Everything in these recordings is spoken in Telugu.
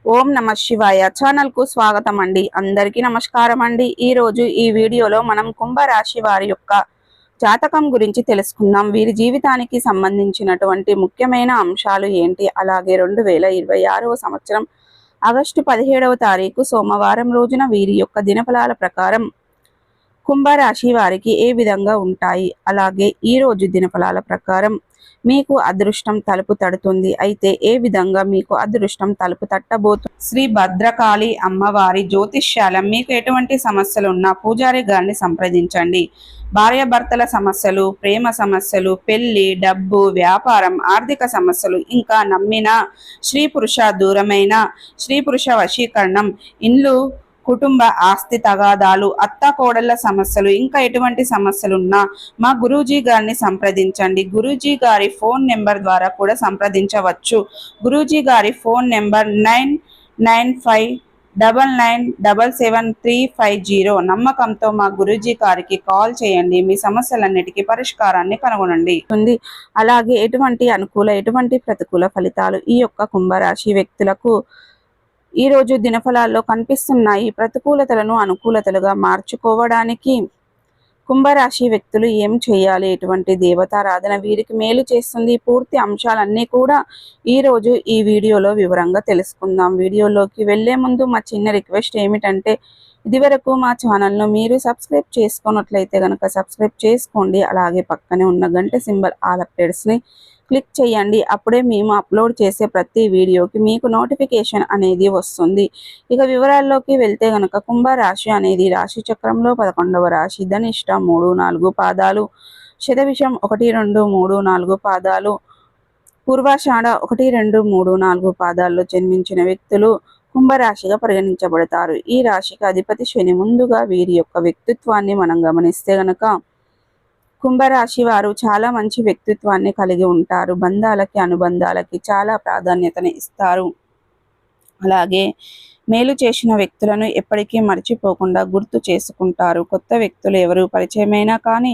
ఓం నమ శివాయ ఛానల్ కు స్వాగతం అండి. అందరికీ నమస్కారం అండి. ఈ రోజు ఈ వీడియోలో మనం కుంభరాశి వారి యొక్క జాతకం గురించి తెలుసుకుందాం. వీరి జీవితానికి సంబంధించినటువంటి ముఖ్యమైన అంశాలు ఏంటి, అలాగే 2026వ సంవత్సరం ఆగస్టు 17వ తారీఖు సోమవారం రోజున వీరి యొక్క దినఫలాల ప్రకారం కుంభరాశి వారికి ఏ విధంగా ఉంటాయి, అలాగే ఈ రోజు దినఫలాల ప్రకారం మీకు అదృష్టం తలుపు తడుతుంది. అయితే ఏ విధంగా మీకు అదృష్టం తలుపు తట్టబోతుంది? శ్రీ భద్రకాళి అమ్మవారి జ్యోతిష్యాలం. మీకు ఎటువంటి సమస్యలు ఉన్నా పూజారి గారిని సంప్రదించండి. భార్యాభర్తల సమస్యలు, ప్రేమ సమస్యలు, పెళ్లి, డబ్బు, వ్యాపారం, ఆర్థిక సమస్యలు, ఇంకా నమ్మిన స్త్రీ పురుష దూరమైన స్త్రీ పురుష వశీకరణం, ఇండ్లు, కుటుంబ ఆస్తి తగాదాలు, అత్త కోడళ్ల సమస్యలు, ఇంకా ఎటువంటి సమస్యలున్నా మా గురూజీ గారిని సంప్రదించండి. గురూజీ గారి ఫోన్ నెంబర్ ద్వారా కూడా సంప్రదించవచ్చు. గురూజీ గారి ఫోన్ నెంబర్ 9959977350. నమ్మకంతో మా గురూజీ గారికి కాల్ చేయండి. మీ సమస్యలన్నిటికీ పరిష్కారాన్ని కనుగొనండి. అలాగే ఎటువంటి అనుకూల ఎటువంటి ప్రతికూల ఫలితాలు ఈ యొక్క కుంభరాశి వ్యక్తులకు ఈ రోజు దినఫలాల్లో కనిపిస్తున్నాయి. ప్రతికూలతలను అనుకూలతలుగా మార్చుకోవడానికి కుంభరాశి వ్యక్తులు ఏం చేయాలి, ఎటువంటి దేవతారాధన వీరికి మేలు చేస్తుంది, పూర్తి అంశాలన్నీ కూడా ఈ రోజు ఈ వీడియోలో వివరంగా తెలుసుకుందాం. వీడియోలోకి వెళ్లే ముందు మా చిన్న రిక్వెస్ట్ ఏమిటంటే, ఇదివరకు మా ఛానల్ను మీరు సబ్స్క్రైబ్ చేసుకున్నట్లయితే కనుక సబ్స్క్రైబ్ చేసుకోండి. అలాగే పక్కనే ఉన్న గంట సింబల్ ఆల్ అప్డేట్స్ని క్లిక్ చేయండి. అప్పుడే మేము అప్లోడ్ చేసే ప్రతి వీడియోకి మీకు నోటిఫికేషన్ అనేది వస్తుంది. ఇక వివరాల్లోకి వెళ్తే గనక కుంభరాశి అనేది రాశి చక్రంలో 11వ రాశి. ధనిష్ట 3, 4 పాదాలు, శతభిషం 1, 2, 3, 4 పాదాలు, పూర్వాషాఢ 1, 2, 3, 4 పాదాల్లో జన్మించిన వ్యక్తులు కుంభరాశిగా పరిగణించబడతారు. ఈ రాశికి అధిపతి శని. ముందుగా వీరి యొక్క వ్యక్తిత్వాన్ని మనం గమనిస్తే గనక కుంభరాశి వారు చాలా మంచి వ్యక్తిత్వాన్ని కలిగి ఉంటారు. బంధాలకి అనుబంధాలకి చాలా ప్రాధాన్యతని ఇస్తారు. అలాగే మేలు చేసిన వ్యక్తులను ఎప్పటికీ మర్చిపోకుండా గుర్తు చేసుకుంటారు. కొత్త వ్యక్తులు ఎవరు పరిచయమైనా కానీ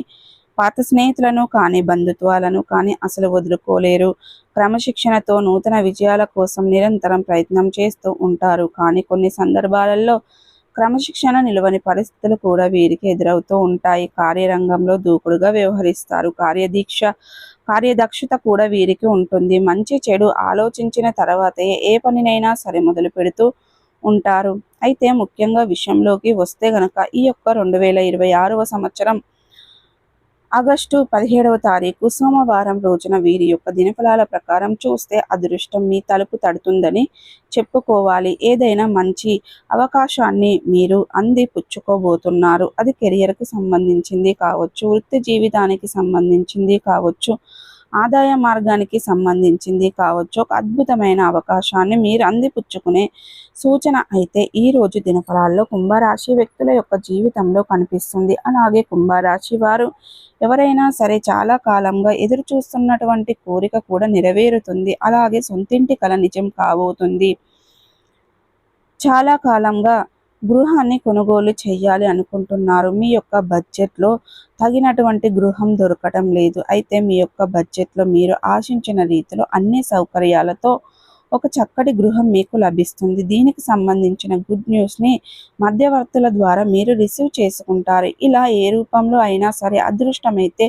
పాత స్నేహితులను కానీ బంధుత్వాలను కానీ అసలు వదులుకోలేరు. క్రమశిక్షణతో నూతన విజయాల కోసం నిరంతరం ప్రయత్నం చేస్తూ ఉంటారు. కానీ కొన్ని సందర్భాలలో క్రమశిక్షణ నిలువని పరిస్థితులు కూడా వీరికి ఎదురవుతూ ఉంటాయి. కార్యరంగంలో దూకుడుగా వ్యవహరిస్తారు. కార్యదక్షత కూడా వీరికి ఉంటుంది. మంచి చెడు ఆలోచించిన తర్వాతే ఏ పనినైనా సరే మొదలు పెడుతూ ఉంటారు. అయితే ముఖ్యంగా విషయంలోకి వస్తే గనక ఈ యొక్క 2026వ సంవత్సరం ఆగస్టు 17వ తారీఖు సోమవారం రోజున వీరి యొక్క దినఫలాల ప్రకారం చూస్తే అదృష్టం మీ తలుపు తడుతుందని చెప్పుకోవాలి. ఏదైనా మంచి అవకాశాన్ని మీరు అందిపుచ్చుకోబోతున్నారు. అది కెరియర్కి సంబంధించింది కావచ్చు, వృత్తి జీవితానికి సంబంధించింది కావచ్చు, ఆదాయ మార్గానికి సంబంధించింది కావచ్చు. ఒక అద్భుతమైన అవకాశాన్ని మీరు అందిపుచ్చుకునే సూచన అయితే ఈ రోజు దినఫలాల్లో కుంభరాశి వ్యక్తుల యొక్క జీవితంలో కనిపిస్తుంది. అలాగే కుంభరాశి వారు ఎవరైనా సరే చాలా కాలంగా ఎదురు చూస్తున్నటువంటి కోరిక కూడా నెరవేరుతుంది. అలాగే సొంతింటి కల నిజం కాబోతుంది. చాలా కాలంగా గృహాన్ని కొనుగోలు చేయాలి అనుకుంటున్నారు. మీ యొక్క బడ్జెట్లో తగినటువంటి గృహం దొరకటం లేదు. అయితే మీ యొక్క బడ్జెట్లో మీరు ఆశించిన రీతిలో అన్ని సౌకర్యాలతో ఒక చక్కటి గృహం మీకు లభిస్తుంది. దీనికి సంబంధించిన గుడ్ న్యూస్ని మధ్యవర్తుల ద్వారా మీరు రిసీవ్ చేసుకుంటారు. ఇలా ఏ రూపంలో అయినా సరే అదృష్టమైతే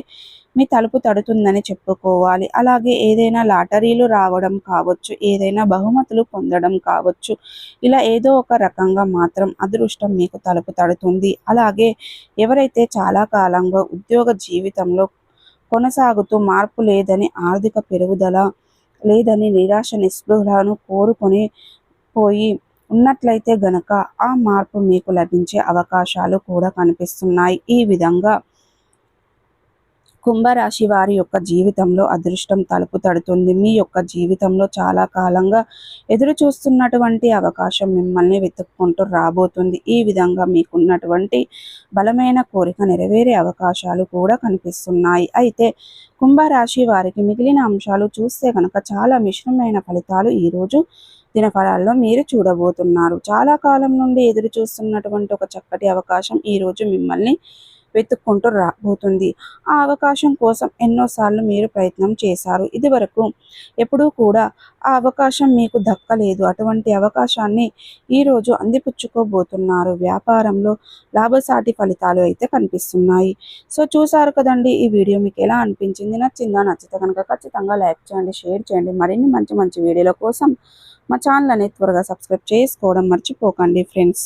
మీ తలుపు తడుతుందని చెప్పుకోవాలి. అలాగే ఏదైనా లాటరీలు రావడం కావచ్చు, ఏదైనా బహుమతులు పొందడం కావచ్చు, ఇలా ఏదో ఒక రకంగా మాత్రం అదృష్టం మీకు తలుపు తడుతుంది. అలాగే ఎవరైతే చాలా కాలంగా ఉద్యోగ జీవితంలో కొనసాగుతూ మార్పు లేదని, ఆర్థిక పెరుగుదల లేదని నిరాశ నిస్పృహలను కోరుకొని పోయి ఉన్నట్లయితే గనక ఆ మార్పు మీకు లభించే అవకాశాలు కూడా కనిపిస్తున్నాయి. ఈ విధంగా కుంభరాశి వారి యొక్క జీవితంలో అదృష్టం తలుపు తడుతుంది. మీ యొక్క జీవితంలో చాలా కాలంగా ఎదురు చూస్తున్నటువంటి అవకాశం మిమ్మల్ని వెతుక్కుంటూ రాబోతుంది. ఈ విధంగా మీకున్నటువంటి బలమైన కోరిక నెరవేరే అవకాశాలు కూడా కనిపిస్తున్నాయి. అయితే కుంభరాశి వారికి మిగిలిన అంశాలు చూస్తే కనుక చాలా మిశ్రమైన ఫలితాలు ఈరోజు దినఫలాల్లో మీరు చూడబోతున్నారు. చాలా కాలం నుండి ఎదురు చూస్తున్నటువంటి ఒక చక్కటి అవకాశం ఈరోజు మిమ్మల్ని వెతుక్కుంటూ రాబోతుంది. ఆ అవకాశం కోసం ఎన్నోసార్లు మీరు ప్రయత్నం చేశారు. ఇదివరకు ఎప్పుడూ కూడా ఆ అవకాశం మీకు దక్కలేదు. అటువంటి అవకాశాన్ని ఈరోజు అందిపుచ్చుకోబోతున్నారు. వ్యాపారంలో లాభసాటి ఫలితాలు అయితే కనిపిస్తున్నాయి. సో చూసారు కదండి, ఈ వీడియో మీకు ఎలా అనిపించింది? నచ్చిందా? నచ్చితే కనుక ఖచ్చితంగా లైక్ చేయండి, షేర్ చేయండి. మరిన్ని మంచి మంచి వీడియోల కోసం మా ఛానల్ అనేది త్వరగా సబ్స్క్రైబ్ చేసుకోవడం మర్చిపోకండి ఫ్రెండ్స్.